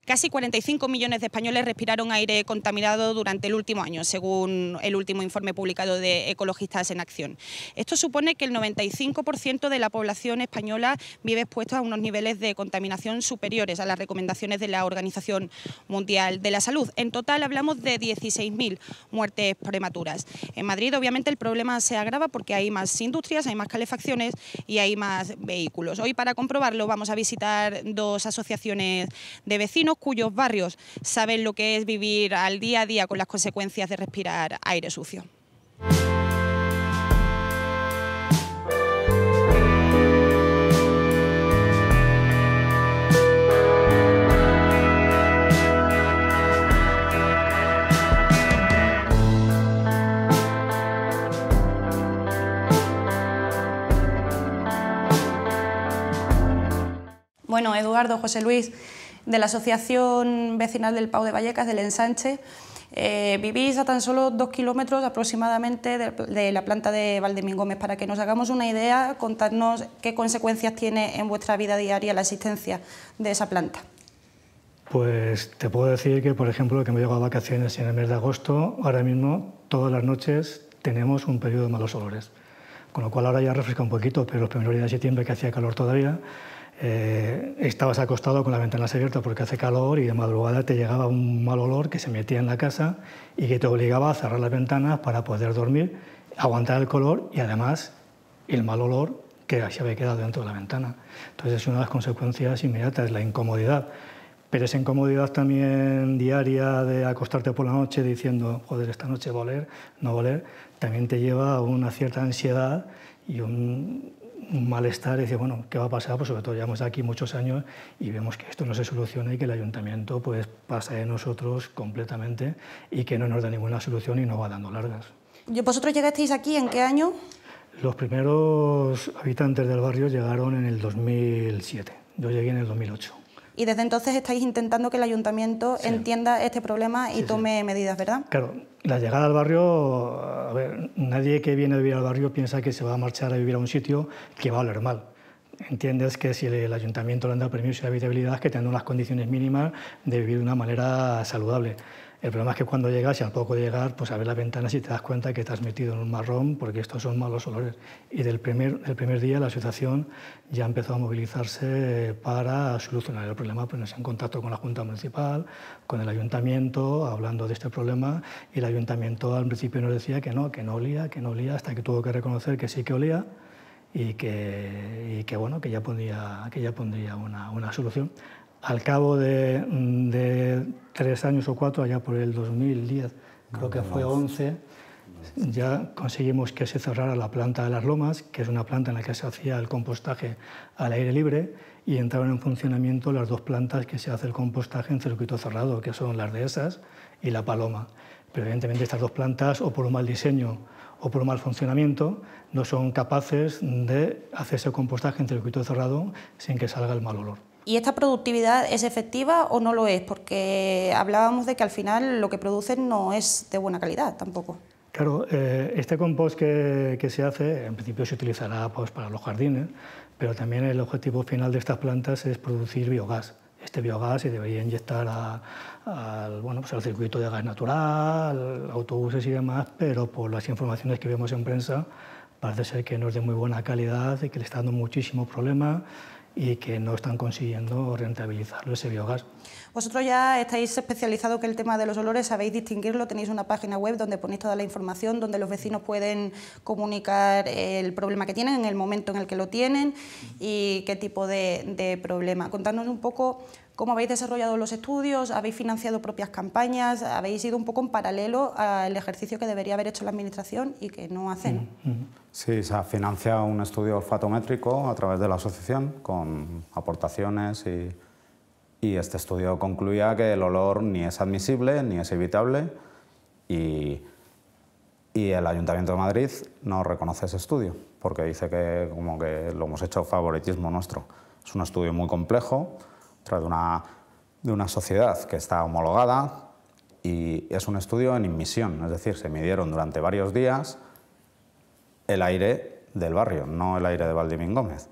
Casi 45 millones de españoles respiraron aire contaminado durante el último año, según el último informe publicado de Ecologistas en Acción. Esto supone que el 95% de la población española vive expuesto a unos niveles de contaminación superiores a las recomendaciones de la Organización Mundial de la Salud. En total hablamos de 16.000 muertes prematuras. En Madrid, obviamente, el problema se agrava porque hay más industrias, hay más calefacciones y hay más vehículos. Hoy, para comprobarlo, vamos a visitar dos asociaciones de vecinos cuyos barrios saben lo que es vivir al día a día con las consecuencias de respirar aire sucio. Bueno, Eduardo, José Luis, de la Asociación Vecinal del Pau de Vallecas, del Ensanche, vivís a tan solo 2 kilómetros aproximadamente de la planta de Valdemín-Gómez. Para que nos hagamos una idea, contadnos qué consecuencias tiene en vuestra vida diaria la existencia de esa planta. Pues te puedo decir que, por ejemplo, que me llego a vacaciones en el mes de agosto, ahora mismo todas las noches tenemos un periodo de malos olores, con lo cual ahora ya refresca un poquito, pero los primeros días de septiembre, que hacía calor todavía, estabas acostado con las ventanas abiertas porque hace calor y de madrugada te llegaba un mal olor que se metía en la casa y que te obligaba a cerrar las ventanas para poder dormir, aguantar el calor y además el mal olor que se había quedado dentro de la ventana. Entonces es una de las consecuencias inmediatas, la incomodidad. Pero esa incomodidad también diaria de acostarte por la noche diciendo, joder, esta noche va a oler, no va a oler, también te lleva a una cierta ansiedad y un malestar y decir, bueno, ¿qué va a pasar? Pues sobre todo llevamos aquí muchos años y vemos que esto no se soluciona y que el ayuntamiento pues pasa de nosotros completamente y que no nos da ninguna solución y nos va dando largas. ¿Vosotros llegasteis aquí en qué año? Los primeros habitantes del barrio llegaron en el 2007, yo llegué en el 2008. Y desde entonces estáis intentando que el ayuntamiento entienda este problema y tome medidas, ¿verdad? Claro, la llegada al barrio, a ver, nadie que viene a vivir al barrio piensa que se va a marchar a vivir a un sitio que va a oler mal. Entiendes que si el ayuntamiento le da permiso y habitabilidad, que tenga unas condiciones mínimas de vivir de una manera saludable. El problema es que cuando llegas y al poco de llegar, pues abres las ventanas y te das cuenta que te has metido en un marrón porque estos son malos olores. Y el primer día la asociación ya empezó a movilizarse para solucionar el problema, ponerse en contacto con la Junta Municipal, con el Ayuntamiento, hablando de este problema, y el Ayuntamiento al principio nos decía que no olía, hasta que tuvo que reconocer que sí que olía y que bueno, que ya pondría una solución. Al cabo de 3 años o 4, allá por el 2010, creo que fue 11, ya conseguimos que se cerrara la planta de las Lomas, que es una planta en la que se hacía el compostaje al aire libre, y entraron en funcionamiento las 2 plantas que se hace el compostaje en circuito cerrado, que son las Dehesas y La Paloma. Pero evidentemente estas 2 plantas, o por un mal diseño o por un mal funcionamiento, no son capaces de hacer ese compostaje en circuito cerrado sin que salga el mal olor. ¿Y esta productividad es efectiva o no lo es? Porque hablábamos de que al final lo que producen no es de buena calidad tampoco. Claro, este compost que se hace, en principio se utilizará pues, para los jardines, pero también el objetivo final de estas plantas es producir biogás. Este biogás se debería inyectar al circuito de gas natural, autobuses y demás, pero por las informaciones que vemos en prensa parece ser que no es de muy buena calidad y que le está dando muchísimos problemas y que no están consiguiendo rentabilizarlo ese biogás. Vosotros ya estáis especializados en el tema de los olores, sabéis distinguirlo, tenéis una página web donde ponéis toda la información, donde los vecinos pueden comunicar el problema que tienen en el momento en el que lo tienen y qué tipo de problema. Contadnos un poco cómo habéis desarrollado los estudios, habéis financiado propias campañas, habéis ido un poco en paralelo al ejercicio que debería haber hecho la Administración y que no hacen. Sí, se ha financiado un estudio olfatométrico a través de la asociación con aportaciones y este estudio concluía que el olor ni es admisible ni es evitable y el Ayuntamiento de Madrid no reconoce ese estudio porque dice que como que lo hemos hecho favoritismo nuestro. Es un estudio muy complejo, de una sociedad que está homologada y es un estudio en inmisión, es decir, se midieron durante varios días el aire del barrio, no el aire de Valdemín-Gómez,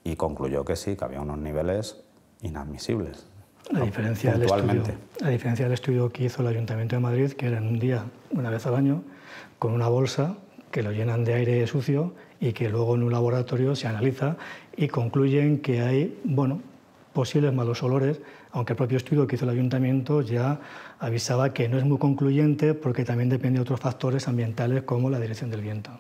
y concluyó que sí, que había unos niveles inadmisibles. A diferencia del estudio que hizo el Ayuntamiento de Madrid, que era en un día, una vez al año, con una bolsa que lo llenan de aire sucio y que luego en un laboratorio se analiza y concluyen que hay, posibles malos olores, aunque el propio estudio que hizo el Ayuntamiento ya avisaba que no es muy concluyente porque también depende de otros factores ambientales como la dirección del viento.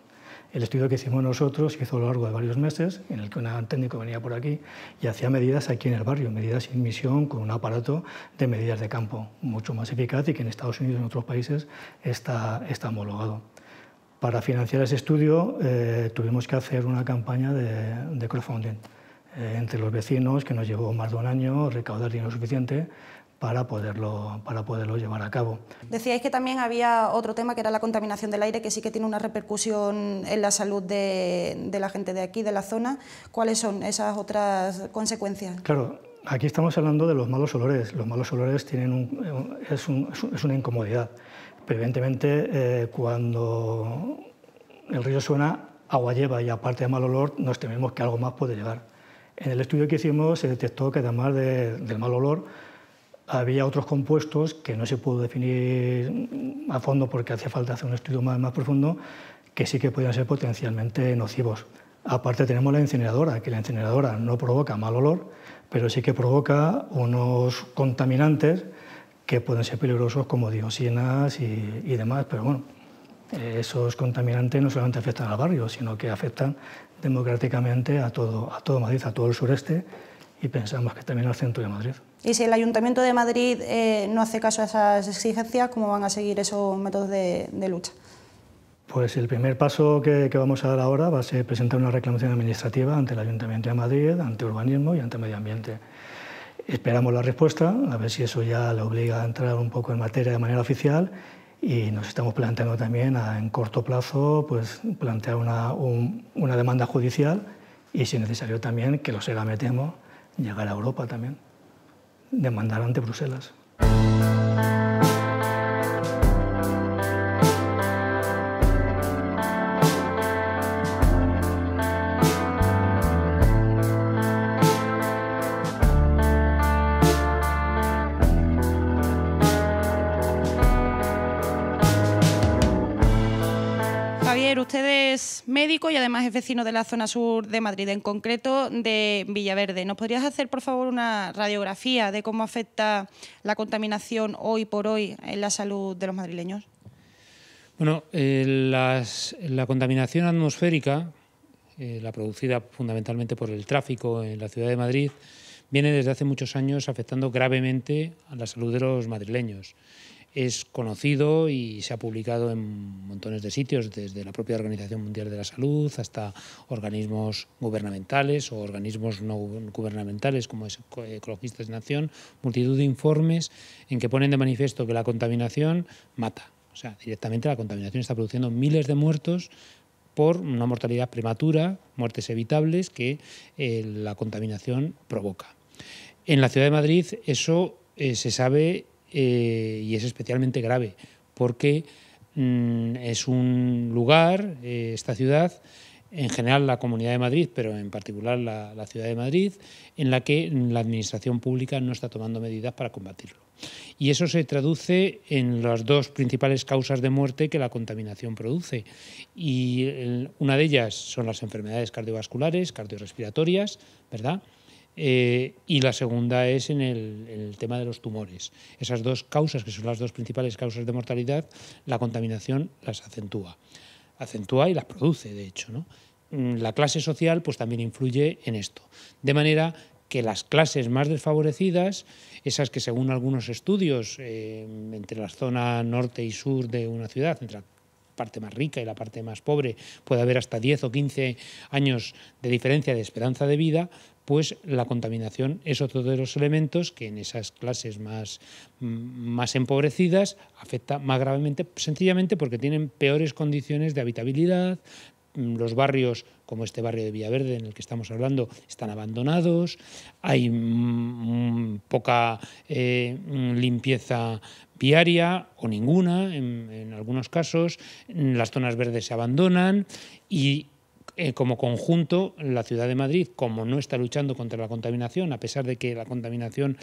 El estudio que hicimos nosotros se hizo a lo largo de varios meses, en el que un técnico venía por aquí y hacía medidas aquí en el barrio, medidas sin misión con un aparato de medidas de campo, mucho más eficaz y que en Estados Unidos y en otros países está homologado. Para financiar ese estudio tuvimos que hacer una campaña de crowdfunding entre los vecinos, que nos llevó más de un año recaudar dinero suficiente para poderlo llevar a cabo. Decíais que también había otro tema, que era la contaminación del aire, que sí que tiene una repercusión en la salud de la gente de aquí, de la zona. ¿Cuáles son esas otras consecuencias? Claro, aquí estamos hablando de los malos olores. Los malos olores es una incomodidad, pero evidentemente cuando el río suena, agua lleva, y aparte de mal olor nos tememos que algo más puede llegar. En el estudio que hicimos se detectó que además del mal olor, había otros compuestos que no se pudo definir a fondo porque hacía falta hacer un estudio más profundo, que sí que podían ser potencialmente nocivos. Aparte tenemos la incineradora, que la incineradora no provoca mal olor, pero sí que provoca unos contaminantes que pueden ser peligrosos como dioxinas y demás, pero bueno, esos contaminantes no solamente afectan al barrio, sino que afectan democráticamente a todo Madrid, a todo el sureste, y pensamos que también al centro de Madrid. Y si el Ayuntamiento de Madrid no hace caso a esas exigencias, ¿cómo van a seguir esos métodos de lucha? Pues el primer paso que vamos a dar ahora va a ser presentar una reclamación administrativa ante el Ayuntamiento de Madrid, ante Urbanismo y ante Medio Ambiente. Esperamos la respuesta, a ver si eso ya le obliga a entrar un poco en materia de manera oficial, y nos estamos planteando también en corto plazo plantear una demanda judicial y, si necesario también, que lo será, me temo, llegar a Europa también, demandar ante Bruselas. Javier, usted es médico y además es vecino de la zona sur de Madrid, en concreto de Villaverde. ¿Nos podrías hacer, por favor, una radiografía de cómo afecta la contaminación hoy por hoy en la salud de los madrileños? Bueno, la contaminación atmosférica, la producida fundamentalmente por el tráfico en la ciudad de Madrid, viene desde hace muchos años afectando gravemente a la salud de los madrileños. Es conocido y se ha publicado en montones de sitios, desde la propia Organización Mundial de la Salud hasta organismos gubernamentales o organismos no gubernamentales como es Ecologistas en Acción, multitud de informes en que ponen de manifiesto que la contaminación mata. O sea, directamente la contaminación está produciendo miles de muertos por una mortalidad prematura, muertes evitables que la contaminación provoca. En la ciudad de Madrid eso se sabe y es especialmente grave porque es un lugar, esta ciudad, en general la Comunidad de Madrid, pero en particular la ciudad de Madrid, en la que la administración pública no está tomando medidas para combatirlo. Y eso se traduce en las dos principales causas de muerte que la contaminación produce. Y una de ellas son las enfermedades cardiovasculares, cardiorrespiratorias, ¿verdad? Y la segunda es en el tema de los tumores. Esas dos causas, que son las dos principales causas de mortalidad, la contaminación las acentúa y las produce, de hecho, ¿no? La clase social pues también influye en esto, de manera que las clases más desfavorecidas, esas que según algunos estudios, entre la zona norte y sur de una ciudad, entre la parte más rica y la parte más pobre, puede haber hasta 10 o 15 años de diferencia de esperanza de vida, pues la contaminación es otro de los elementos que en esas clases más empobrecidas afecta más gravemente, sencillamente porque tienen peores condiciones de habitabilidad. Los barrios, como este barrio de Villaverde en el que estamos hablando, están abandonados, hay poca limpieza viaria o ninguna en algunos casos, las zonas verdes se abandonan y como conjunto, la ciudad de Madrid, como no está luchando contra la contaminación, a pesar de que la contaminación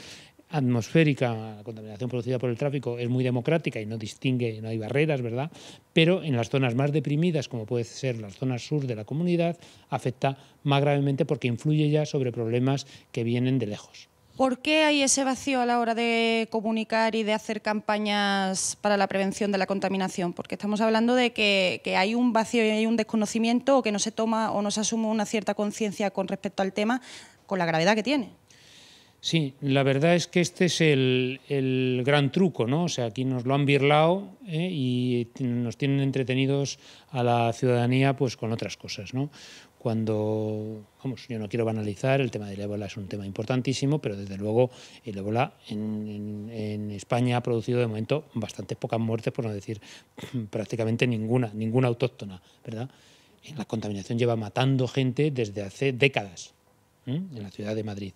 atmosférica, la contaminación producida por el tráfico, es muy democrática y no distingue, no hay barreras, ¿verdad? Pero en las zonas más deprimidas, como puede ser las zonas sur de la comunidad, afecta más gravemente porque influye ya sobre problemas que vienen de lejos. ¿Por qué hay ese vacío a la hora de comunicar y de hacer campañas para la prevención de la contaminación? Porque estamos hablando de que hay un vacío y hay un desconocimiento, o que no se toma o no se asume una cierta conciencia con respecto al tema, con la gravedad que tiene. Sí, la verdad es que este es el gran truco, ¿no? O sea, aquí nos lo han birlado y nos tienen entretenidos a la ciudadanía pues con otras cosas, ¿no? Cuando, vamos, yo no quiero banalizar, el tema del ébola es un tema importantísimo, pero desde luego el ébola en España ha producido de momento bastantes pocas muertes, por no decir prácticamente ninguna autóctona, ¿verdad? La contaminación lleva matando gente desde hace décadas en la ciudad de Madrid.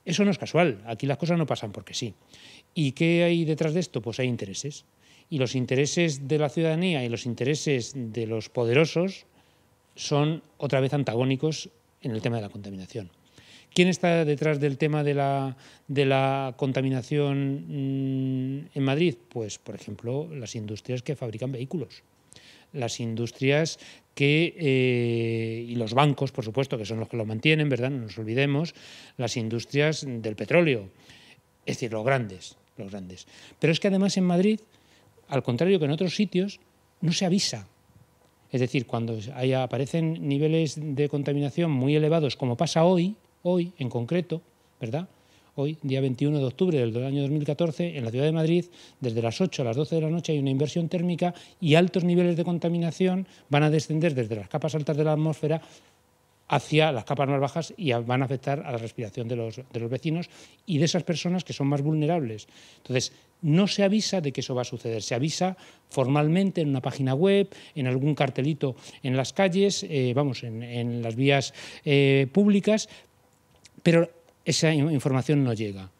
Eso no es casual, aquí las cosas no pasan porque sí. ¿Y qué hay detrás de esto? Pues hay intereses. Y los intereses de la ciudadanía y los intereses de los poderosos son otra vez antagónicos en el tema de la contaminación. ¿Quién está detrás del tema de la contaminación en Madrid? Pues, por ejemplo, las industrias que fabrican vehículos. Las industrias y los bancos, por supuesto, que son los que lo mantienen, ¿verdad? No nos olvidemos, las industrias del petróleo, es decir, los grandes. Pero es que además en Madrid, al contrario que en otros sitios, no se avisa. Es decir, cuando aparecen niveles de contaminación muy elevados, como pasa hoy en concreto, ¿verdad? Hoy, día 21 de octubre del año 2014, en la ciudad de Madrid, desde las 8 a las 12 de la noche hay una inversión térmica y altos niveles de contaminación van a descender desde las capas altas de la atmósfera hacia las capas más bajas y van a afectar a la respiración de los vecinos y de esas personas que son más vulnerables. Entonces, no se avisa de que eso va a suceder, se avisa formalmente en una página web, en algún cartelito en las calles, en las vías públicas, pero esa información no llega.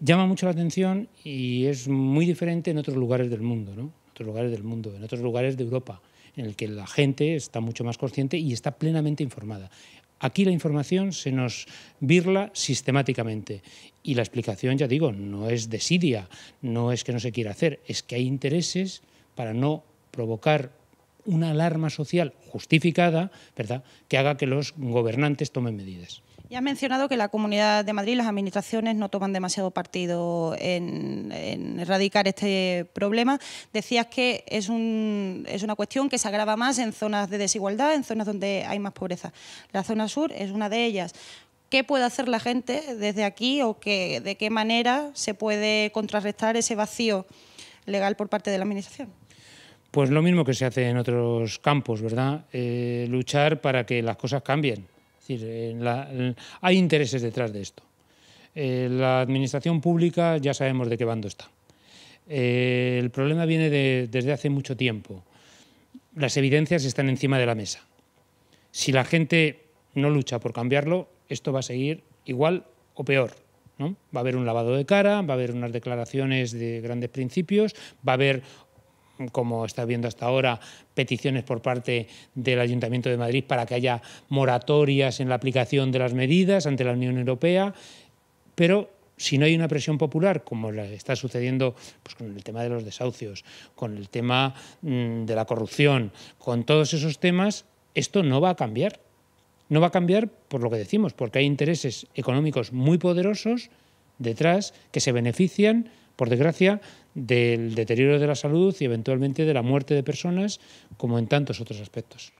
Llama mucho la atención y es muy diferente en otros lugares del mundo, ¿no? En otros lugares de Europa, en el que la gente está mucho más consciente y está plenamente informada. Aquí la información se nos birla sistemáticamente y la explicación, ya digo, no es desidia, no es que no se quiera hacer, es que hay intereses para no provocar una alarma social justificada, ¿verdad?, que haga que los gobernantes tomen medidas. Ya has mencionado que la Comunidad de Madrid, las administraciones no toman demasiado partido en erradicar este problema. Decías que es una cuestión que se agrava más en zonas de desigualdad, en zonas donde hay más pobreza. La zona sur es una de ellas. ¿Qué puede hacer la gente desde aquí o de qué manera se puede contrarrestar ese vacío legal por parte de la administración? Pues lo mismo que se hace en otros campos, ¿verdad? Luchar para que las cosas cambien. Es decir, hay intereses detrás de esto. La administración pública ya sabemos de qué bando está. El problema viene desde hace mucho tiempo. Las evidencias están encima de la mesa. Si la gente no lucha por cambiarlo, esto va a seguir igual o peor, ¿no? Va a haber un lavado de cara, va a haber unas declaraciones de grandes principios, va a haber, como está viendo hasta ahora, peticiones por parte del Ayuntamiento de Madrid para que haya moratorias en la aplicación de las medidas ante la Unión Europea, pero si no hay una presión popular, como está sucediendo pues, con el tema de los desahucios, con el tema de la corrupción, con todos esos temas, esto no va a cambiar. No va a cambiar por lo que decimos, porque hay intereses económicos muy poderosos detrás que se benefician, por desgracia, del deterioro de la salud y eventualmente de la muerte de personas, como en tantos otros aspectos.